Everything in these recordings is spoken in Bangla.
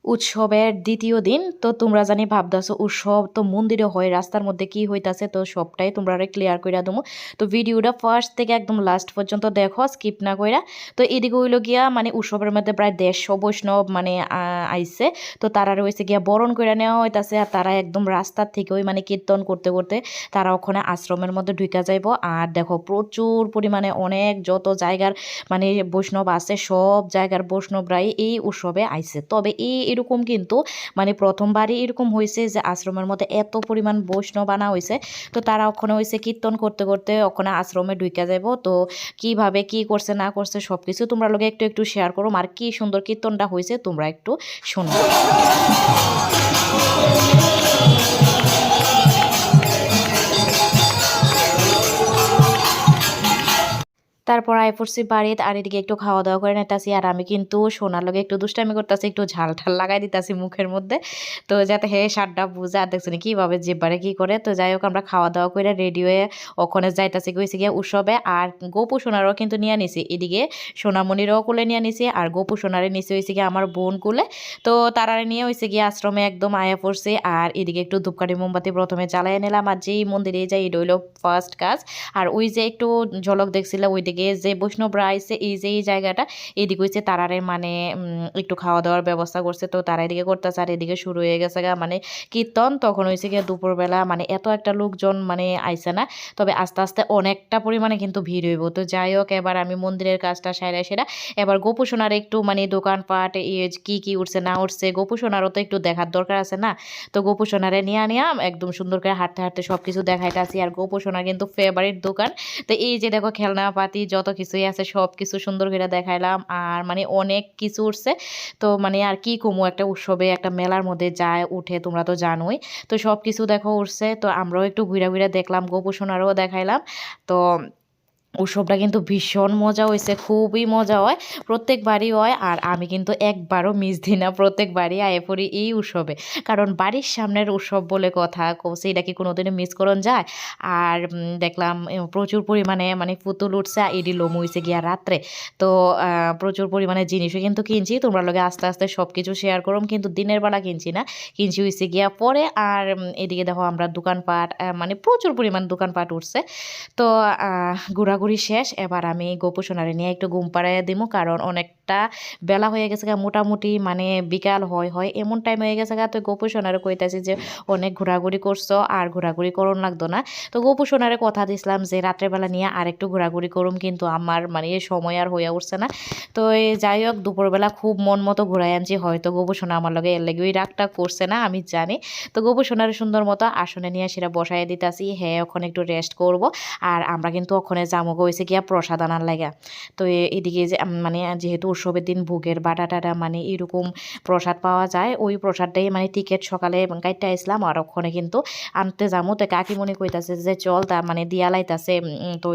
উৎসবের দ্বিতীয় দিন তো তোমরা জানি ভাবতেছো উৎসব তো মন্দিরে হয় রাস্তার মধ্যে কি হইতাছে তো সবটাই তোমরা ক্লিয়ার কইরা দেবো। তো ভিডিওটা ফার্স্ট থেকে একদম লাস্ট পর্যন্ত দেখো স্কিপ না কইরা। তো এদিকে হইলো গিয়া মানে উৎসবের মধ্যে প্রায় 150 বৈষ্ণব মানে আইছে। তো তারা রয়েছে গিয়া বরণ কইরা নেওয়া হইতাছে আর তারা একদম রাস্তার থেকে ওই মানে কীর্তন করতে করতে তারা ওখানে আশ্রমের মধ্যে ঢুকা যাইব। আর দেখো প্রচুর পরিমাণে অনেক যত জায়গার মানে বৈষ্ণব আছে সব জায়গার বৈষ্ণবরাই এই উৎসবে আইছে। তবে এরকম কিন্তু মানে প্রথমবারই এরকম হয়েছে যে আশ্রমের মধ্যে এত পরিমাণ বৈষ্ণব আনা হয়েছে। তো তারা ওখানে হয়েছে কীর্তন করতে করতে ওখানে আশ্রমে ঢুকে যাব। তো কিভাবে কি করছে না করছে সব কিছু তোমরা লোকে একটু একটু শেয়ার করো। আর কি সুন্দর কীর্তনটা হয়েছে তোমরা একটু শোনো। তারপর আই পড়ছি বাড়িতে আর এদিকে একটু খাওয়া দাওয়া করে নিতেছি। আর আমি কিন্তু সোনার লগে একটু দুষ্টামি করতেছি, একটু ঝাল ঠাল লাগাই দিতেছি মুখের মধ্যে, তো যাতে হে সারটা বুঝে। আর দেখছেন কীভাবে জিব্বারে কী করে। তো যাই হোক আমরা খাওয়া দাওয়া করে রেডি হয়ে ওখানে যাইতেছি গেছি গিয়ে উৎসবে। আর গোপু সোনারও কিন্তু নিয়ে নিছি, এদিকে সোনামণিরও কুলে নিয়ে নিছি আর গোপু সোনারে নিচে হয়েছে গিয়ে আমার বোন কুলে। তো তারারে নিয়ে হয়েছে গিয়ে আশ্রমে একদম আয়া পড়ছে। আর এদিকে একটু ধূপকাঠি মোমবাতি প্রথমে জ্বালাই নিলাম। আর যেই মন্দিরে যাই এটা হইলো ফার্স্ট কাজ। আর ওই যে একটু ঝলক দেখছিল ওইদিকে যে বৈষ্ণবরা আইছে এই যে এই জায়গাটা এদিকে হচ্ছে তারারে মানে একটু খাওয়া দাওয়ার ব্যবস্থা করছে। তো তারা এদিকে করতেছে আর এদিকে শুরু হয়ে গেছে গা মানে কীর্তন। তখন হয়েছে গিয়ে দুপুরবেলা মানে এত একটা লোকজন মানে আইছে না, তবে আস্তে আস্তে অনেকটা পরিমাণে কিন্তু ভিড় হইব। তো যাই হোক এবার আমি মন্দিরের কাজটা সাইরা সেরা এবার গোপুসোনার একটু মানে দোকানপাট কি কি উঠছে না উঠছে গোপুসোনারও তো একটু দেখার দরকার আছে না। তো গোপুসোনারে নিয়ে একদম সুন্দর করে হাঁটতে হাঁটতে সব কিছু দেখাইতে আসি। আর গোপুসোনার কিন্তু ফেভারিট দোকান। তো এই যে দেখো খেলনাপাতি যত কিছুই আছে সব কিছু সুন্দর করে দেখাইলাম। আর মানে অনেক কিছু উঠছে। তো মানে আর কি কমু, একটা উৎসবে একটা মেলার মধ্যে যায় উঠে তোমরা তো জানোই। তো সব কিছু দেখো উঠছে। তো আমরাও একটু ঘুরে ঘুরে দেখলাম, গোপুসোনারও দেখাইলাম। তো উৎসবটা কিন্তু ভীষণ মজা হয়েছে, খুবই মজা হয়, প্রত্যেকবারই হয়। আর আমি কিন্তু একবারও মিস দিই না, প্রত্যেকবারই আয়ে পড়ি এই উৎসবে, কারণ বাড়ির সামনের উৎসব বলে কথা কৌছে এটা কি কোনোদিনও মিস করন যায়। আর দেখলাম প্রচুর পরিমাণে মানে পুতুল উঠছে, এডি লোম হয়েছে গিয়া রাত্রে। তো প্রচুর পরিমাণে জিনিসও কিন্তু কিনছি, তোমরা লগে আস্তে আস্তে সব কিছু শেয়ার করম, কিন্তু দিনের বেলা কিনছি না, কিনছি হয়েছে গিয়া পরে। আর এদিকে দেখো আমরা দোকানপাট মানে প্রচুর পরিমাণ দোকানপাট উঠছে। তো ঘোরাঘুরি শেষ, এবার আমি গোপু সোনারে নিয়ে একটু ঘুম পাড়াইয়া দিমু, কারণ অনেকটা বেলা হয়ে গেছে গা, মোটামুটি মানে বিকাল হয় এমন টাইম হয়ে গেছে গা। তো গোপু সোনারে কইতাছি যে অনেক ঘোরাঘুরি করছো আর ঘোরাঘুরি করুন লাগতো না। তো গোপু সোনারে কথা দিছিলাম যে রাত্রেবেলা নিয়ে আর একটু ঘোরাঘুরি করুম, কিন্তু আমার মানে সময় আর হইয়া উঠছে না। তো যাই হোক দুপুরবেলা খুব মন মতো ঘুরাই আনছি, হয়তো গোপু সোনা আমার লগে এর লেগে ওই রাগটা করছে না আমি জানি। তো গোপু সোনারে সুন্দর মতো আসনে নিয়ে সেটা বসাই দিতেছি, হ্যাঁ ওখানে একটু রেস্ট করব। আর আমরা কিন্তু ওখানে জামুগো হয়েছে গিয়া প্রসাদ আনার লাগা। তো এদিকে যে মানে যেহেতু উৎসবের দিন ভোগের বাটাটাটা মানে এরকম প্রসাদ পাওয়া যায়, ওই প্রসাদটাই মানে টিকিট সকালে কাইটটা আসলাম আর ওখানে কিন্তু আনতে যামো। তো কাকিমণি কইতাছে যে চল, তা মানে দিয়া লাইতাছে। তো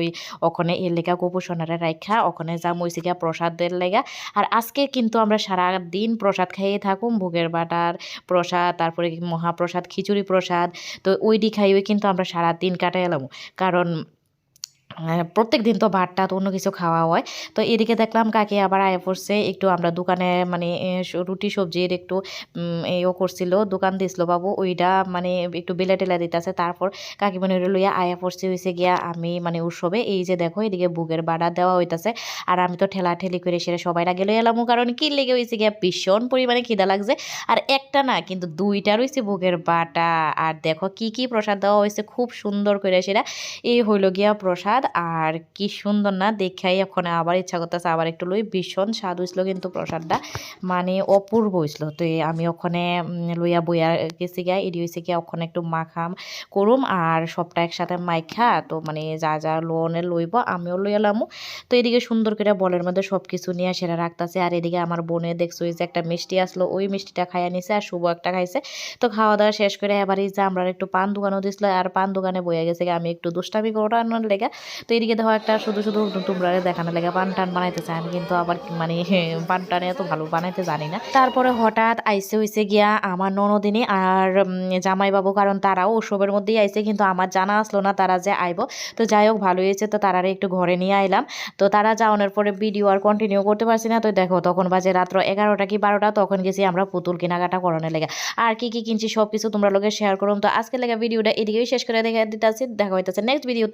ওখানে এর লেগা গোপোষণারে রাখা ওখানে যাম হয়েছে গিয়া প্রসাদের লেগা। আর আজকে কিন্তু আমরা সারা দিন প্রসাদ খাইয়ে থাকুম, ভোগের বাটার প্রসাদ, তারপরে মহাপ্রসাদ খিচুড়ি প্রসাদ। তো ওইডি খাইয়ে কিন্তু আমরা সারা দিন কাটাই এলাম, কারণ প্রত্যেক দিন তো ভাত টাত অন্য কিছু খাওয়া হয়। তো এদিকে দেখলাম কাকি আবার আয়া পড়ছে, একটু আমরা দোকানে মানে রুটি সবজির একটু এও করছিল, দোকান দিছিল বাবু, ওইটা মানে একটু বেলা টেলা দিতেছে। তারপর কাকিমণি লইয়া আয়া পড়ছে হয়েছে গিয়া আমি মানে উৎসবে। এই যে দেখো এদিকে বুকের বাড়া দেওয়া হইতাছে, আর আমি তো ঠেলা ঠেলি করে সেটা সবাই আগে লই এলাম, কারণ কি লেগে হয়েছে গিয়া ভীষণ পরিমাণে খিদা লাগছে। আর একটা না কিন্তু দুইটা রয়েছে বুকের বাটা। আর দেখো কি কি প্রসাদ দেওয়া হয়েছে খুব সুন্দর করে, সেটা এই হইল গিয়া প্রসাদ। আর কি সুন্দর না দেখাই, এখন আবার ইচ্ছা করতেছে আবার একটু লই, ভীষণ স্বাদ হয়েছিল কিন্তু প্রসাদটা মানে অপূর্ব হয়েছিল। তো আমি ওখানে লইয়া বইয়া গেছি গিয়া, এডি হয়েছে গিয়া ওখানে একটু মাখাম করুম আর সবটা একসাথে মাইখা তো মানে যা যা লোনে লইব আমিও লই এলাম। তো এদিকে সুন্দর করে বলের মধ্যে সব কিছু নিয়ে সেটা রাখতেছে। আর এদিকে আমার বোনে দেখছো যে একটা মিষ্টি আসলো, ওই মিষ্টিটা খাইয়া নিছে আর শুভ একটা খাইছে। তো খাওয়া দাওয়া শেষ করে এবার এই যে আমরা একটু পান দোকানও দিছিল, আর পান দোকানে বইয়া গেছে আমি একটু দুষ্টামি করানোর লেগে। তো এদিকে দেখো একটা শুধু শুধু তোমরা দেখানো লেগে পান টান বানাইতেছে, আমি কিন্তু আবার মানে পান টানে এত ভালো বানাইতে জানি না। তারপরে হঠাৎ আইসে হইছে গিয়া আমার ননদিনী আর জামাইবাবু, কারণ তারাও ওসবের মধ্যেই আইছে, কিন্তু আমার জানা আসলো না তারা যে আইব। তো যাই হোক ভালো হয়েছে, তো তারারে একটু ঘরে নিয়ে আইলাম। তো তারা যাওয়ানোর পরে ভিডিও আর কন্টিনিউ করতে পারছি না। তো দেখো তখন বাজে রাত্র 11টা কি 12টা, তখন গেছি আমরা পুতুল কেনাকাটা করানোর লেগে। আর কি কি কিনছি সব কিছু তোমরা লোকে শেয়ার করুন। তো আজকে লেগে ভিডিওটা এদিকেই শেষ করে দেখা দিতেছি, দেখা হইতেছে নেক্সট ভিডিও।